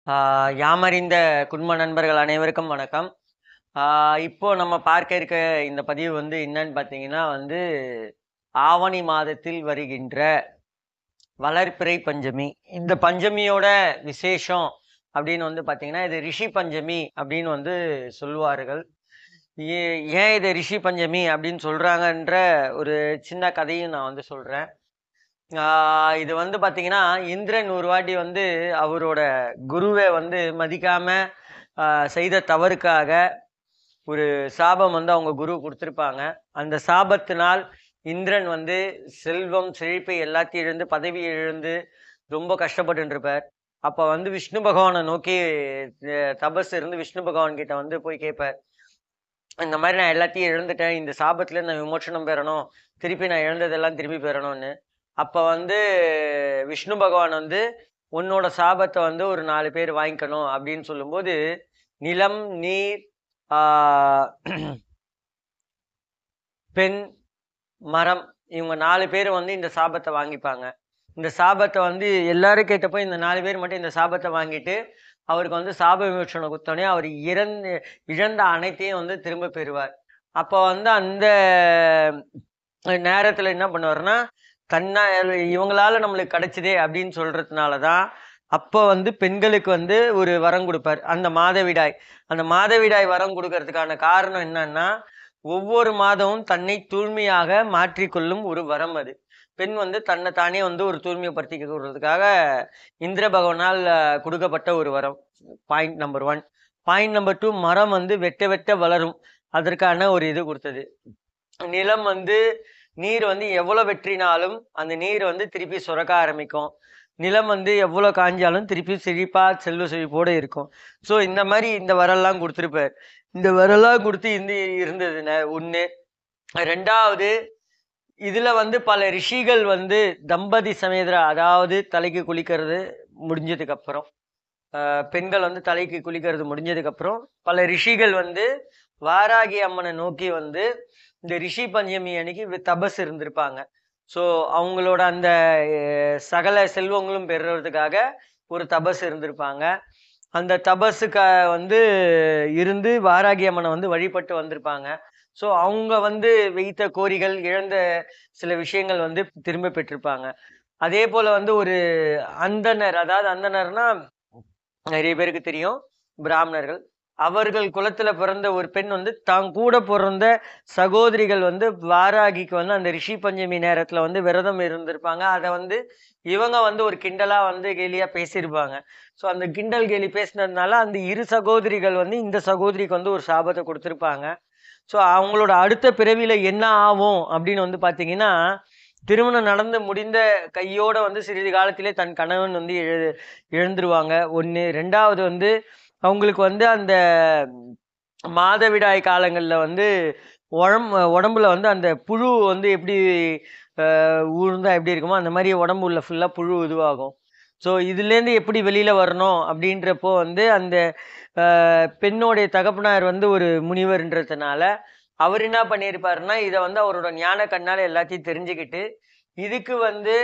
யாமறிந்த குடும்ப நண்பர்கள் அனைவருக்கும் வணக்கம். இப்போ நம்ம பார்க்க இருக்க இந்த பதிவு வந்து என்னன்னு பார்த்தீங்கன்னா வந்து ஆவணி மாதத்தில் வருகின்ற வளர்பிறை பஞ்சமி. இந்த பஞ்சமியோட விசேஷம் அப்படின்னு வந்து பார்த்தீங்கன்னா இது ரிஷி பஞ்சமி அப்படின்னு வந்து சொல்லுவார்கள். ஏன் இது ரிஷி பஞ்சமி அப்படின்னு சொல்றாங்கன்ற ஒரு சின்ன கதையும் நான் வந்து சொல்றேன். இது வந்து பார்த்தீங்கன்னா இந்திரன் ஒரு வாட்டி வந்து அவரோட குருவை வந்து மதிக்காம செய்த தவறுக்காக ஒரு சாபம் வந்து அவங்க குரு கொடுத்துருப்பாங்க. அந்த சாபத்தினால் இந்திரன் வந்து செல்வம் செழிப்பை எல்லாத்தையும் இழந்து பதவி இழந்து ரொம்ப கஷ்டப்பட்டு இருப்பார். அப்ப வந்து விஷ்ணு பகவானை நோக்கி தபஸ் இருந்து விஷ்ணு பகவான் கிட்ட வந்து போய் கேட்பார். இந்த மாதிரி நான் எல்லாத்தையும் இழந்துட்டேன், இந்த சாபத்துல நான் விமோசனம் பெறணும், திருப்பி நான் இழந்ததெல்லாம் திருப்பி பெறணும்னு. அப்ப வந்து விஷ்ணு பகவான் வந்து உன்னோட சாபத்தை வந்து ஒரு 4 பேர் வாங்கிக்கணும் அப்படின்னு சொல்லும்போது நிலம், நீர், பெண், மரம் இவங்க 4 பேர் வந்து இந்த சாபத்தை வாங்கிப்பாங்க. இந்த சாபத்தை வந்து எல்லாரும் கேட்டப்போ இந்த 4 பேர் மட்டும் இந்த சாபத்தை வாங்கிட்டு அவருக்கு வந்து சாப விமோசனம் கொடுத்தோடனே அவர் இழந்த அனைத்தையும் வந்து திரும்ப பெறுவார். அப்போ வந்து அந்த நேரத்துல என்ன பண்ணுவாருன்னா இவங்களால நம்மளுக்கு கிடைச்சதே அப்படின்னு சொல்றதுனாலதான் அப்போ வந்து பெண்களுக்கு வந்து ஒரு வரம் கொடுப்பார், அந்த மாதவிடாய். அந்த மாதவிடாய் வரம் கொடுக்கறதுக்கான காரணம் என்னன்னா ஒவ்வொரு மாதமும் தன்னை தூய்மையாக மாற்றிக்கொள்ளும் ஒரு வரம் அது. பெண் வந்து தன்னை தானே வந்து ஒரு தூய்மைப்படுத்திக்கிறதுக்காக இந்திர பகவானால் கொடுக்கப்பட்ட ஒரு வரம். Point number 1. பாயிண்ட் நம்பர் 2, மரம் வந்து வெட்ட வெட்ட வளரும், அதற்கான ஒரு இது கொடுத்தது. நிலம் வந்து நீர் வந்து எவ்வளவு வெற்றினாலும் அந்த நீர் வந்து திருப்பி சுரக்க ஆரம்பிக்கும். நிலம் வந்து எவ்வளவு காஞ்சாலும் திருப்பி செழிப்பா செல்வ செழிப்போட இருக்கும். ஸோ இந்த மாதிரி இந்த வரலாம் கொடுத்துருப்பார். இந்த வரலாம் கொடுத்து இருந்தது ஒண்ணு. ரெண்டாவது, இதுல வந்து பல ரிஷிகள் வந்து தம்பதி சமேதரா, அதாவது தலைக்கு குளிக்கிறது முடிஞ்சதுக்கு அப்புறம், பெண்கள் வந்து தலைக்கு குளிக்கிறது முடிஞ்சதுக்கு அப்புறம் பல ரிஷிகள் வந்து வாராகி அம்மனை நோக்கி வந்து இந்த ரிஷி பஞ்சமி அன்னைக்கு தபஸ் இருந்திருப்பாங்க. ஸோ அவங்களோட அந்த சகல செல்வங்களும் பெறுறதுக்காக ஒரு தபஸ் இருந்திருப்பாங்க. அந்த தபஸுக்கு வந்து இருந்து வாராகி அம்மனை வந்து வழிபட்டு வந்திருப்பாங்க. ஸோ அவங்க வந்து வைத்த கோரிகள் இழந்த சில விஷயங்கள் வந்து திரும்ப பெற்றிருப்பாங்க. அதே போல வந்து ஒரு அந்தனர், அதாவது அந்தனர்னா நிறைய பேருக்கு தெரியும், பிராமணர்கள். அவர்கள் குலத்துல பிறந்த ஒரு பெண் வந்து தான் கூட பிறந்த சகோதரிகள் வந்து வாராகிக்கு வந்து அந்த ரிஷி பஞ்சமி நேரத்துல வந்து விரதம் இருந்திருப்பாங்க. அதை வந்து இவங்க வந்து ஒரு கிண்டலா வந்து கேலியா பேசியிருப்பாங்க. ஸோ அந்த கிண்டல் கேலி பேசினதுனால அந்த இரு சகோதரிகள் வந்து இந்த சகோதரிக்கு வந்து ஒரு சாபத்தை கொடுத்துருப்பாங்க. ஸோ அவங்களோட அடுத்த பிறவியில என்ன ஆகும் அப்படின்னு வந்து பாத்தீங்கன்னா, திருமணம் நடந்து முடிந்த கையோட வந்து சிறிது காலத்திலே தன் கணவன் வந்து இழந்துருவாங்க ஒண்ணு. ரெண்டாவது வந்து அவங்களுக்கு வந்து அந்த மாதவிடாய் காலங்கள்ல வந்து உடம்புல வந்து அந்த புழு வந்து எப்படி ஊர்ந்தா எப்படி இருக்குமோ அந்த மாதிரி உடம்பு உள்ள ஃபுல்லா புழு இதுவாகும். ஸோ இதுலேருந்து எப்படி வெளியில வரணும் அப்படின்றப்போ வந்து அந்த பெண்ணோடைய தகப்பனார் வந்து ஒரு முனிவர்ன்றதுனால அவர் என்ன பண்ணியிருப்பாருன்னா இதை வந்து அவரோட ஞான கண்ணால எல்லாத்தையும் தெரிஞ்சுக்கிட்டு இதுக்கு வந்து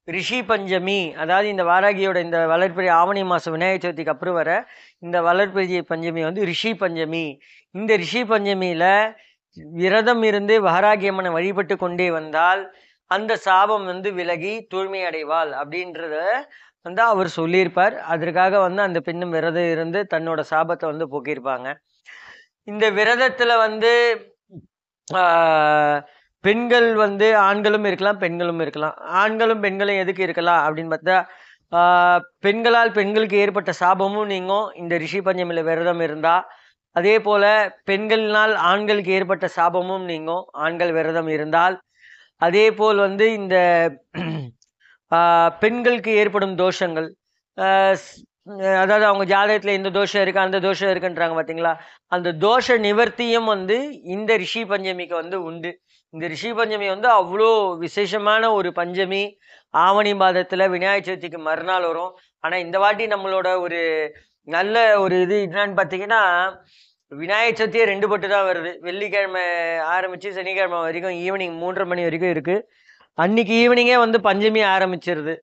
ரிஷி பஞ்சமி, அதாவது இந்த வாராகியோட இந்த வளர்பிறை ஆவணி மாசம் விநாயகர் சதுர்த்திக்கு அப்புறம் வர இந்த வளர்பிறை பஞ்சமி வந்து ரிஷி பஞ்சமி. இந்த ரிஷி பஞ்சமியில விரதம் இருந்து வாராகி அம்மனை வழிபட்டு கொண்டே வந்தால் அந்த சாபம் வந்து விலகி தூய்மை அடைவாள் அப்படின்றத வந்து அவர் சொல்லியிருப்பார். அதற்காக வந்து அந்த பெண்ணும் விரதம் இருந்து தன்னோட சாபத்தை வந்து போக்கியிருப்பாங்க. இந்த விரதத்துல வந்து பெண்கள் வந்து ஆண்களும் இருக்கலாம், பெண்களும் இருக்கலாம். ஆண்களும் பெண்களும் எதுக்கு இருக்கலாம் அப்படின்னு பார்த்தா, பெண்களால் பெண்களுக்கு ஏற்பட்ட சாபமும் நீங்கும் இந்த ரிஷி பஞ்சமியில விரதம் இருந்தா. அதே போல பெண்களினால் ஆண்களுக்கு ஏற்பட்ட சாபமும் நீங்கும் ஆண்கள் விரதம் இருந்தால். அதே போல் வந்து இந்த பெண்களுக்கு ஏற்படும் தோஷங்கள், அதாவது அவங்க ஜாதகத்துல இந்த தோஷம் இருக்கு அந்த தோஷம் இருக்குன்றாங்க பாத்தீங்களா, அந்த தோஷ நிவர்த்தியும் வந்து இந்த ரிஷி பஞ்சமிக்கு வந்து உண்டு. இந்த ரிஷி பஞ்சமி வந்து அவ்வளோ விசேஷமான ஒரு பஞ்சமி. ஆவணி மாதத்துல விநாயகர் சதுர்த்திக்கு மறுநாள் வரும். ஆனா இந்த வாட்டி நம்மளோட ஒரு நல்ல ஒரு இது என்னன்னு பாத்தீங்கன்னா, விநாயகர் சதுர்த்தியே 2 பட்டு தான் வருது. வெள்ளிக்கிழமை ஆரம்பிச்சு சனிக்கிழமை வரைக்கும் ஈவினிங் 3:30 மணி வரைக்கும் இருக்கு. அன்னைக்கு ஈவினிங்கே வந்து பஞ்சமி ஆரம்பிச்சிருது.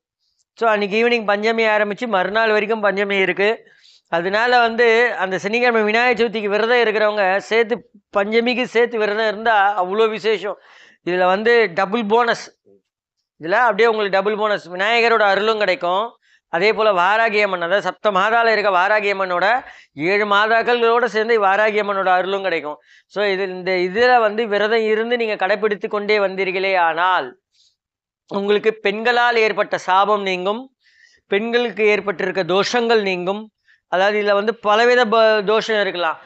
ஸோ அன்னைக்கு ஈவினிங் பஞ்சமி ஆரம்பிச்சு மறுநாள் வரைக்கும் பஞ்சமி இருக்கு. அதனால வந்து அந்த சனிக்கிழமை விநாயகர் சதுர்த்திக்கு விரதம் இருக்கிறவங்க சேர்த்து பஞ்சமிக்கு சேர்த்து விரதம் இருந்தால் அவ்வளோ விசேஷம். இதில் வந்து டபுள் போனஸ். இதில் அப்படியே உங்களுக்கு டபுள் போனஸ், விநாயகரோட அருளும் கிடைக்கும். அதே போல் வாராகியம்மன், அதாவது சப்த மாதாவில் இருக்க வாராகியம்மனோட 7 மாதாக்களோடு சேர்ந்து வாராகியம்மனோட அருளும் கிடைக்கும். ஸோ இந்த இதில் வந்து விரதம் இருந்து நீங்கள் கடைப்பிடித்து கொண்டே வந்தீர்களே ஆனால் உங்களுக்கு பெண்களால் ஏற்பட்ட சாபம் நீங்கும், பெண்களுக்கு ஏற்பட்டிருக்க தோஷங்கள் நீங்கும். அதாவது இதில் வந்து பலவித தோஷம் இருக்கலாம்.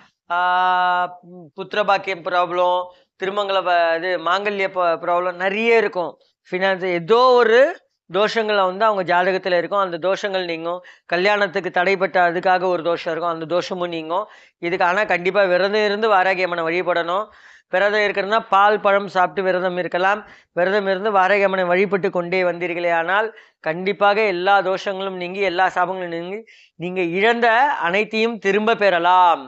புத்திரபாக்கியம் ப்ராப்ளம், திருமங்கல இது மாங்கல்ய ப்ராப்ளம் நிறைய இருக்கும். ஃபினான்ஸ் ஏதோ ஒரு தோஷங்களை வந்து அவங்க ஜாதகத்தில் இருக்கும். அந்த தோஷங்கள் நீங்கும். கல்யாணத்துக்கு தடைப்பட்ட அதுக்காக ஒரு தோஷம் இருக்கும், அந்த தோஷமும் நீங்கும். இதுக்கு ஆனால் கண்டிப்பாக விரதம் இருந்து வாராகியம்மனை வழிபடணும். விரதம் இருக்கிறதுனா பால் பழம் சாப்பிட்டு விரதம் இருக்கலாம். விரதம் இருந்து வாராகியம்மனை வழிபட்டு கொண்டே வந்தீர்களே ஆனால் கண்டிப்பாக எல்லா தோஷங்களும் நீங்கி எல்லா சாபங்களும் நீங்கி நீங்கள் இழந்த அனைத்தையும் திரும்ப பெறலாம்.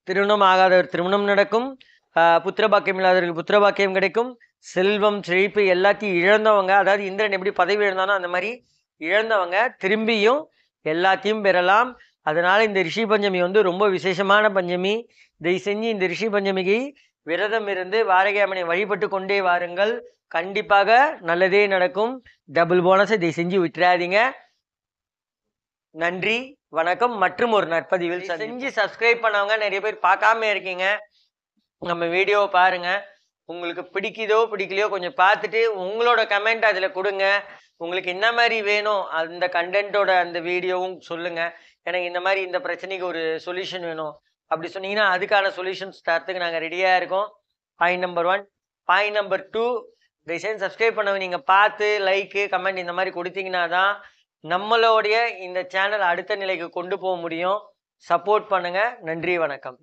திருமணம் ஆகாதவர் திருமணம் நடக்கும், புத்திரபாக்கியம் இல்லாதவர்கள் புத்திரபாக்கியம் கிடைக்கும், செல்வம் செழிப்பு எல்லாத்தையும் இழந்தவங்க, அதாவது இந்திரன் எப்படி பதவி இழந்தானோ அந்த மாதிரி இழந்தவங்க திரும்பியும் எல்லாத்தையும் பெறலாம். அதனால இந்த ரிஷி பஞ்சமி வந்து ரொம்ப விசேஷமான பஞ்சமி. இதை செஞ்சு இந்த ரிஷி பஞ்சமிக்கு விரதம் இருந்து வாராகியம்மனை வழிபட்டு கொண்டே வாருங்கள். கண்டிப்பாக நல்லதே நடக்கும். டபுள் போனஸ் இதை செஞ்சு விட்டுறாதீங்க. நன்றி, வணக்கம். மற்றும் ஒரு நற்பதிவில் செஞ்சு சப்ஸ்கிரைப் பண்ணவங்க நிறைய பேர் பார்க்காம இருக்கீங்க. நம்ம வீடியோவை பாருங்க, உங்களுக்கு பிடிக்குதோ பிடிக்கலையோ கொஞ்சம் பார்த்துட்டு உங்களோட கமெண்ட் அதில் கொடுங்க. உங்களுக்கு என்ன மாதிரி வேணும் அந்த கண்டென்ட்டோட அந்த வீடியோவும் சொல்லுங்க. எனக்கு இந்த மாதிரி இந்த பிரச்சனைக்கு ஒரு சொல்யூஷன் வேணும் அப்படி சொன்னீங்கன்னா அதுக்கான சொல்யூஷன்ஸ் தரத்துக்கு நாங்கள் ரெடியாக இருக்கோம். Point number 1. பாயிண்ட் நம்பர் 2, தயவுசெய்து சப்ஸ்கிரைப் பண்ண நீங்கள் பார்த்து லைக்கு கமெண்ட் இந்த மாதிரி கொடுத்தீங்கன்னா தான் நம்மளுடைய இந்த சேனல் அடுத்த நிலைக்கு கொண்டு போக முடியும். சப்போர்ட் பண்ணுங்க. நன்றி, வணக்கம்.